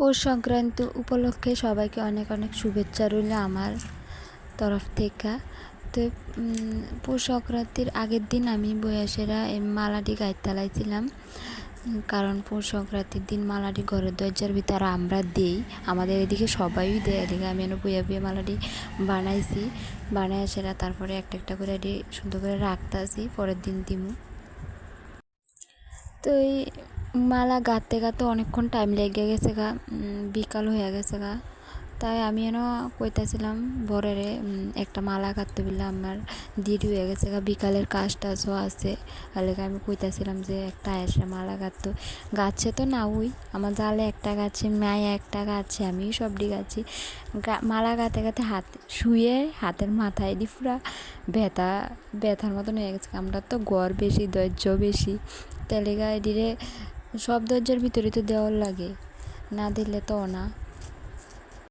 পৌষ সংক্রান্তি উপলক্ষে সবাইকে অনেক অনেক শুভেচ্ছা রইল আমার তরফ থেকে। তো পৌষ সংক্রান্তির আগের দিন আমি বয়সেরা এই মালাটি গাইতে লাইছিলাম, কারণ পৌষ সংক্রান্তির দিন মালাটি ঘরের দরজার ভিতরে আমরা দিই, আমাদের এদিকে সবাই দেয়। এদিকে আমি বইয়া বইয়া মালাটি বানাইছি, বানাই সেরা তারপরে একটা একটা করে সুন্দর করে রাখতে আসি, পরের দিন দিমু। তো এই মালা গাঁথতে গাঁথতে অনেকক্ষণ টাইম লেগে গেছে গা, বিকাল হয়ে গেছে গা। তাই আমি কইতাছিলাম বরেরে একটা মালা গাঁথতে বললে আমার দেরি হয়ে গেছে গা, বিকালের কাজ টাজও আছে। আলেকে আমি কইতাছিলাম যে একটা এসে মালা গাঁথতো, গাছে তো না ওই আমার জালে একটা গাছে, মায়ে একটা গাছে, আমি সবটি গাছি। মালা গাঁথতে গাঁথতে শুয়ে হাতের মাথায় পুরা ব্যথার মতন হয়ে গেছে। আমরা তো গড় বেশি, ধৈর্য বেশি, তেলেগা এদিকে সব দরজার ভিতরে তো দেওয়ার লাগে, না দিলে তো না।